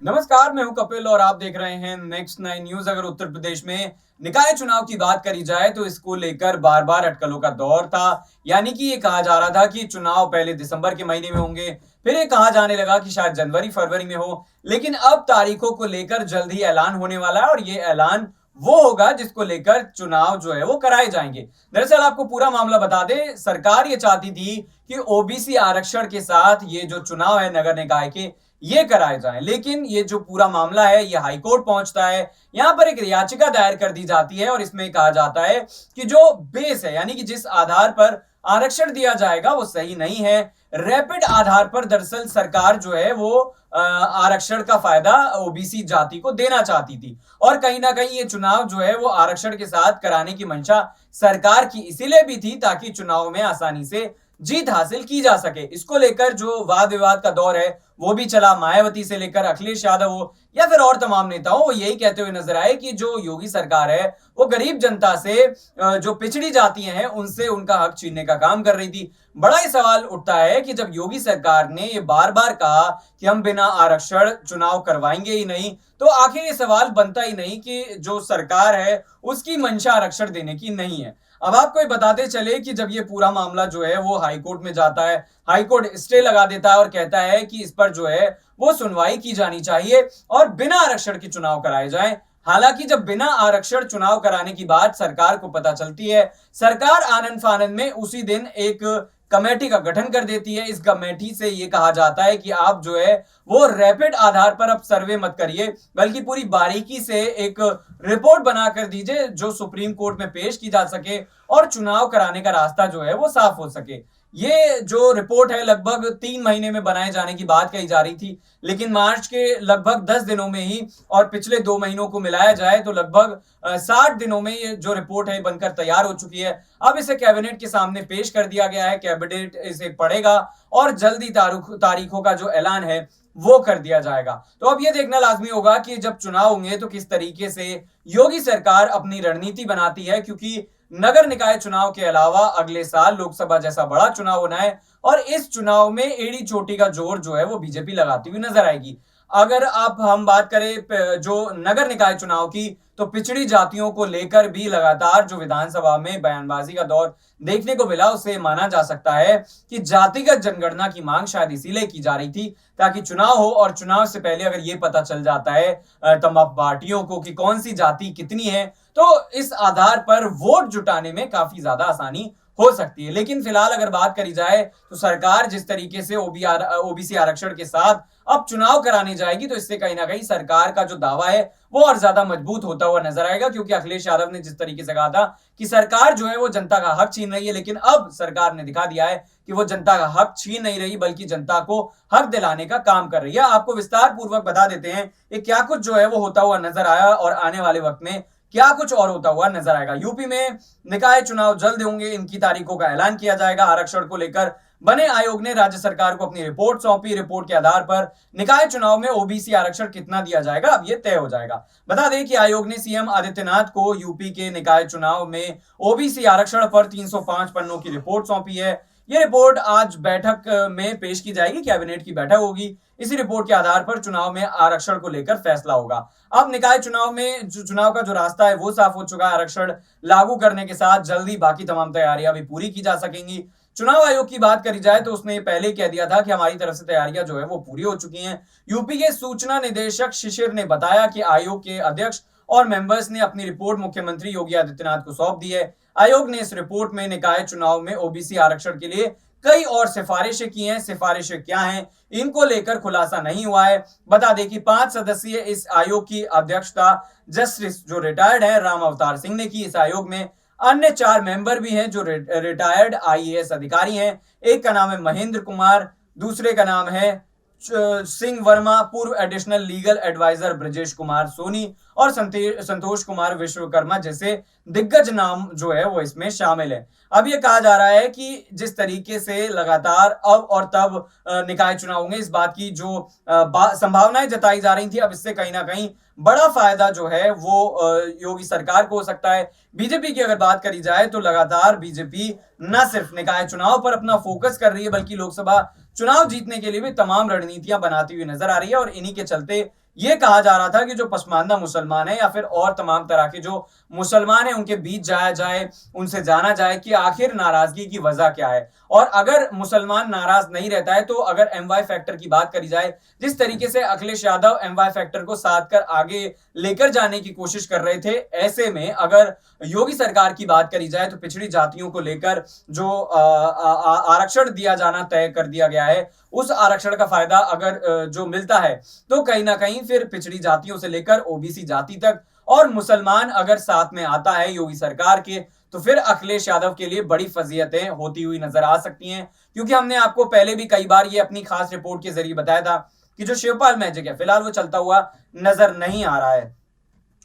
नमस्कार, मैं हूं कपिल और आप देख रहे हैं नेक्स्ट 9 न्यूज। अगर उत्तर प्रदेश में निकाय चुनाव की बात करी जाए तो इसको लेकर बार बार अटकलों का दौर था। यानी कि ये कहा जा रहा था कि चुनाव पहले दिसंबर के महीने में होंगे, फिर ये कहा जाने लगा कि शायद जनवरी फरवरी में हो, लेकिन अब तारीखों को लेकर जल्द ही ऐलान होने वाला है और ये ऐलान वो होगा जिसको लेकर चुनाव जो है वो कराए जाएंगे। दरअसल आपको पूरा मामला बता दें, सरकार ये चाहती थी कि ओबीसी आरक्षण के साथ ये जो चुनाव है नगर निकाय के ये कराए जाएं, लेकिन ये जो पूरा मामला है ये हाईकोर्ट पहुंचता है। यहां पर एक याचिका दायर कर दी जाती है और इसमें कहा जाता है कि जो बेस है यानी कि जिस आधार पर आरक्षण दिया जाएगा वो सही नहीं है। रैपिड आधार पर दरअसल सरकार जो है वो आरक्षण का फायदा ओबीसी जाति को देना चाहती थी और कहीं ना कहीं ये चुनाव जो है वो आरक्षण के साथ कराने की मंशा सरकार की इसीलिए भी थी ताकि चुनाव में आसानी से जीत हासिल की जा सके। इसको लेकर जो वाद विवाद का दौर है वो भी चला। मायावती से लेकर अखिलेश यादव हो या फिर और तमाम नेता हो, वो यही कहते हुए नजर आए कि जो योगी सरकार है वो गरीब जनता से, जो पिछड़ी जातियां हैं उनसे उनका हक छीनने का काम कर रही थी। बड़ा ही सवाल उठता है कि जब योगी सरकार ने ये बार बार कहा कि हम बिना आरक्षण चुनाव करवाएंगे ही नहीं, तो आखिर ये सवाल बनता ही नहीं कि जो सरकार है उसकी मंशा आरक्षण देने की नहीं है। अब आपको ये बताते चले कि जब ये पूरा मामला जो है वो हाईकोर्ट में जाता है, हाईकोर्ट स्टे लगा देता है और कहता है कि इस पर जो है वो सुनवाई की जानी चाहिए और बिना आरक्षण के चुनाव कराए जाएं। हालांकि जब बिना आरक्षण चुनाव कराने की बात सरकार को पता चलती है, सरकार आनंद फानंद में उसी दिन एक कमेटी का गठन कर देती है। इस कमेटी से यह कहा जाता है कि आप जो है वो रैपिड आधार पर अब सर्वे मत करिए, बल्कि पूरी बारीकी से एक रिपोर्ट बना कर दीजिए जो सुप्रीम कोर्ट में पेश की जा सके और चुनाव कराने का रास्ता जो है वो साफ हो सके। ये जो रिपोर्ट है लगभग 3 महीने में बनाए जाने की बात कही जा रही थी, लेकिन मार्च के लगभग 10 दिनों में ही और पिछले 2 महीनों को मिलाया जाए तो लगभग 60 दिनों में ये जो रिपोर्ट है बनकर तैयार हो चुकी है। अब इसे कैबिनेट के सामने पेश कर दिया गया है, कैबिनेट इसे पढ़ेगा और जल्दी तारीखों का जो ऐलान है वो कर दिया जाएगा। तो अब ये देखना लाजमी होगा कि जब चुनाव होंगे तो किस तरीके से योगी सरकार अपनी रणनीति बनाती है, क्योंकि नगर निकाय चुनाव के अलावा अगले साल लोकसभा जैसा बड़ा चुनाव होना है और इस चुनाव में एड़ी चोटी का जोर जो है वो बीजेपी लगाती हुई नजर आएगी। अगर हम बात करें जो नगर निकाय चुनाव की, तो पिछड़ी जातियों को लेकर भी लगातार जो विधानसभा में बयानबाजी का दौर देखने को मिला, उसे माना जा सकता है कि जातिगत जनगणना की मांग शायद इसीलिए की जा रही थी ताकि चुनाव हो और चुनाव से पहले अगर ये पता चल जाता है तमाम पार्टियों को कि कौन सी जाति कितनी है, तो इस आधार पर वोट जुटाने में काफी ज्यादा आसानी हो सकती है। लेकिन फिलहाल अगर बात करी जाए तो सरकार जिस तरीके से ओबीसी आरक्षण के साथ अब चुनाव कराने जाएगी, तो इससे कहीं ना कहीं सरकार का जो दावा है वो और ज्यादा मजबूत होता हुआ नजर आएगा, क्योंकि अखिलेश यादव ने जिस तरीके से कहा था कि सरकार जो है वो जनता का हक छीन रही है, लेकिन अब सरकार ने दिखा दिया है कि वो जनता का हक छीन नहीं रही बल्कि जनता को हक दिलाने का काम कर रही है। आपको विस्तार पूर्वक बता देते हैं ये क्या कुछ जो है वो होता हुआ नजर आया और आने वाले वक्त में क्या कुछ और होता हुआ नजर आएगा। यूपी में निकाय चुनाव जल्द होंगे, इनकी तारीखों का ऐलान किया जाएगा। आरक्षण को लेकर बने आयोग ने राज्य सरकार को अपनी रिपोर्ट सौंपी। रिपोर्ट के आधार पर निकाय चुनाव में ओबीसी आरक्षण कितना दिया जाएगा अब ये तय हो जाएगा। बता दें कि आयोग ने सीएम आदित्यनाथ को यूपी के निकाय चुनाव में ओबीसी आरक्षण पर 305 पन्नों की रिपोर्ट सौंपी है। ये रिपोर्ट आज बैठक में पेश की जाएगी, कैबिनेट की बैठक होगी। इसी रिपोर्ट के आधार पर चुनाव में आरक्षण को लेकर फैसला होगा। अब निकाय चुनाव में चुनाव का जो रास्ता है वो साफ हो चुका है। आरक्षण लागू करने के साथ जल्दी बाकी तमाम तैयारियां भी पूरी की जा सकेंगी। चुनाव आयोग की बात करी जाए तो उसने पहले कह दिया था कि हमारी तरफ से तैयारियां जो है वो पूरी हो चुकी हैं। यूपी के सूचना निदेशक शिशिर ने बताया कि आयोग के अध्यक्ष और मेंबर्स ने अपनी रिपोर्ट मुख्यमंत्री योगी आदित्यनाथ को सौंप दी है। आयोग ने इस रिपोर्ट में निकाय चुनाव में ओबीसी आरक्षण के लिए कई और सिफारिशें की हैं। सिफारिशें क्या हैं इनको लेकर खुलासा नहीं हुआ है। बता दें कि 5 सदस्यीय इस आयोग की अध्यक्षता जस्टिस जो रिटायर्ड है राम अवतार सिंह ने की। इस आयोग में अन्य 4 मेंबर भी हैं जो रिटायर्ड आईएएस अधिकारी हैं। एक का नाम है महेंद्र कुमार, दूसरे का नाम है सिंह वर्मा, पूर्व additional legal adviser Brajesh Kumar Soni और संतोष कुमार विश्वकर्मा जैसे दिग्गज नाम जो है वो इसमें शामिल है। अब ये कहा जा रहा है कि जिस तरीके से लगातार अब और तब निकाय चुनाव होंगे, इस बात की जो संभावनाएं जताई जा रही थी, अब इससे कहीं ना कहीं बड़ा फायदा जो है वो योगी सरकार को हो सकता है। बीजेपी की अगर बात करी जाए तो लगातार बीजेपी न सिर्फ निकाय चुनाव पर अपना फोकस कर रही है, बल्कि लोकसभा चुनाव जीतने के लिए भी तमाम रणनीतियां बनाती हुई नजर आ रही है। और इन्हीं के चलते ये कहा जा रहा था कि जो पसमानदा मुसलमान है या फिर और तमाम तरह के जो मुसलमान है उनके बीच जाया जाए, उनसे जाना जाए कि आखिर नाराजगी की वजह क्या है। और अगर मुसलमान नाराज नहीं रहता है तो अगर एमवाई फैक्टर की बात करी जाए, जिस तरीके से अखिलेश यादव एमवाई फैक्टर को साथ कर आगे लेकर जाने की कोशिश कर रहे थे, ऐसे में अगर योगी सरकार की बात करी जाए तो पिछड़ी जातियों को लेकर जो आरक्षण दिया जाना तय कर दिया गया है, उस आरक्षण का फायदा अगर जो मिलता है तो कहीं ना कहीं फिर पिछड़ी जातियों से लेकर ओबीसी जाति तक और मुसलमान अगर साथ में आता है योगी सरकार के, तो फिर अखिलेश यादव के लिए बड़ी फजीयतें होती हुई नजर आ सकती हैं। क्योंकि हमने आपको पहले भी कई बार ये अपनी खास रिपोर्ट के जरिए बताया था कि जो शिवपाल मैजिक है फिलहाल वो चलता हुआ नजर नहीं आ रहा है।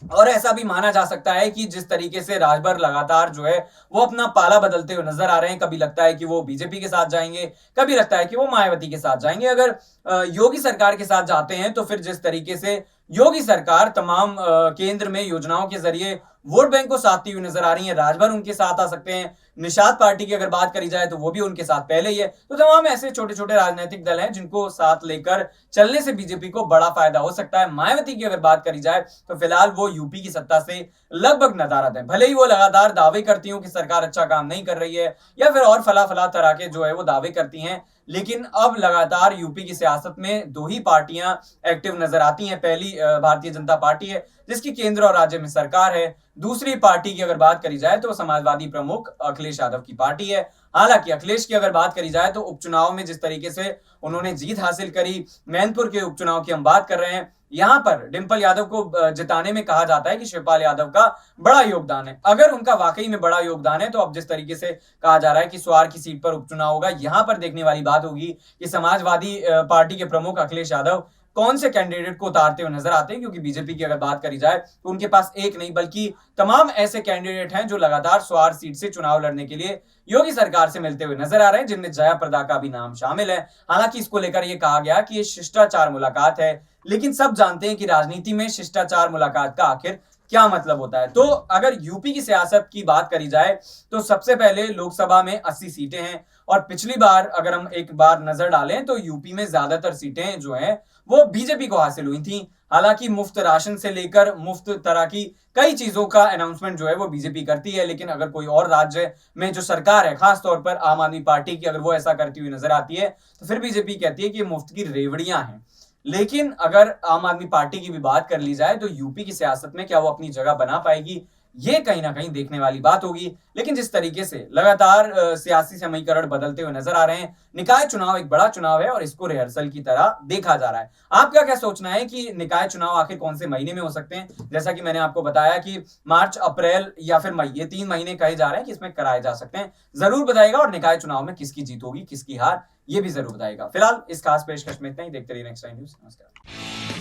और ऐसा भी माना जा सकता है कि जिस तरीके से राजभर लगातार जो है वो अपना पाला बदलते हुए नजर आ रहे हैं, कभी लगता है कि वो बीजेपी के साथ जाएंगे, कभी लगता है कि वो मायावती के साथ जाएंगे। अगर योगी सरकार के साथ जाते हैं तो फिर जिस तरीके से योगी सरकार तमाम केंद्र में योजनाओं के जरिए वोट बैंक को साधती हुई नजर आ रही है, राजभर उनके साथ आ सकते हैं। निषाद पार्टी की अगर बात करी जाए तो वो भी उनके साथ पहले ही है। तो तमाम ऐसे छोटे छोटे राजनीतिक दल हैं जिनको साथ लेकर चलने से बीजेपी को बड़ा फायदा हो सकता है। मायावती की अगर बात करी जाए तो फिलहाल वो यूपी की सत्ता से लगभग नदारद है। भले ही वो लगातार दावे करती हूं कि सरकार अच्छा काम नहीं कर रही है या फिर और फला फला तरह के जो है वो दावे करती हैं, लेकिन अब लगातार यूपी की सियासत में दो ही पार्टियां एक्टिव नजर आती हैं। पहली भारतीय जनता पार्टी है जिसकी केंद्र और राज्य में सरकार है। दूसरी पार्टी की अगर बात करी जाए तो समाजवादी प्रमुख अखिलेश यादव की पार्टी है। हालांकि अखिलेश की अगर बात करी जाए तो उपचुनाव में जिस तरीके से उन्होंने जीत हासिल करी, मैनपुर के उपचुनाव की हम बात कर रहे हैं, यहां पर डिंपल यादव को जिताने में कहा जाता है कि शिवपाल यादव का बड़ा योगदान है। अगर उनका वाकई में बड़ा योगदान है तो अब जिस तरीके से कहा जा रहा है कि स्वार की सीट पर उपचुनाव होगा, यहां पर देखने वाली बात होगी कि समाजवादी पार्टी के प्रमुख अखिलेश यादव कौन से कैंडिडेट को उतारते हुए नजर आते हैं। क्योंकि बीजेपी की अगर बात करी जाए तो उनके पास एक नहीं बल्कि तमाम ऐसे कैंडिडेट हैं जो लगातार स्वार सीट से चुनाव लड़ने के लिए योगी सरकार से मिलते हुए नजर आ रहे हैं, जिनमें जया प्रदा का भी नाम शामिल है। हालांकि इसको लेकर यह कहा गया कि यह शिष्टाचार मुलाकात है, लेकिन सब जानते हैं कि राजनीति में शिष्टाचार मुलाकात का आखिर क्या मतलब होता है। तो अगर यूपी की सियासत की बात करी जाए तो सबसे पहले लोकसभा में 80 सीटें हैं और पिछली बार अगर हम एक बार नजर डालें तो यूपी में ज्यादातर सीटें जो हैं वो बीजेपी को हासिल हुई थी। हालांकि मुफ्त राशन से लेकर मुफ्त तरह की कई चीजों का अनाउंसमेंट जो है वो बीजेपी करती है, लेकिन अगर कोई और राज्य में जो सरकार है, खास तौर पर आम आदमी पार्टी की, अगर वो ऐसा करती हुई नजर आती है तो फिर बीजेपी कहती है कि मुफ्त की रेवड़ियां हैं। लेकिन अगर आम आदमी पार्टी की भी बात कर ली जाए तो यूपी की सियासत में क्या वो अपनी जगह बना पाएगी, ये कहीं ना कहीं देखने वाली बात होगी। लेकिन जिस तरीके से लगातार सियासी समीकरण बदलते हुए नजर आ रहे हैं, निकाय चुनाव एक बड़ा चुनाव है और इसको रिहर्सल की तरह देखा जा रहा है। आपका क्या सोचना है कि निकाय चुनाव आखिर कौन से महीने में हो सकते हैं? जैसा कि मैंने आपको बताया कि मार्च, अप्रैल या फिर मई, ये 3 महीने कहे जा रहे हैं कि इसमें कराए जा सकते हैं। जरूर बताइएगा और निकाय चुनाव में किसकी जीत होगी, किसकी हार, ये भी जरूर बताइएगा। फिलहाल इस खास पेशकश में इतना ही। देखते रहिए नेक्स्ट टाइम न्यूज। नमस्कार।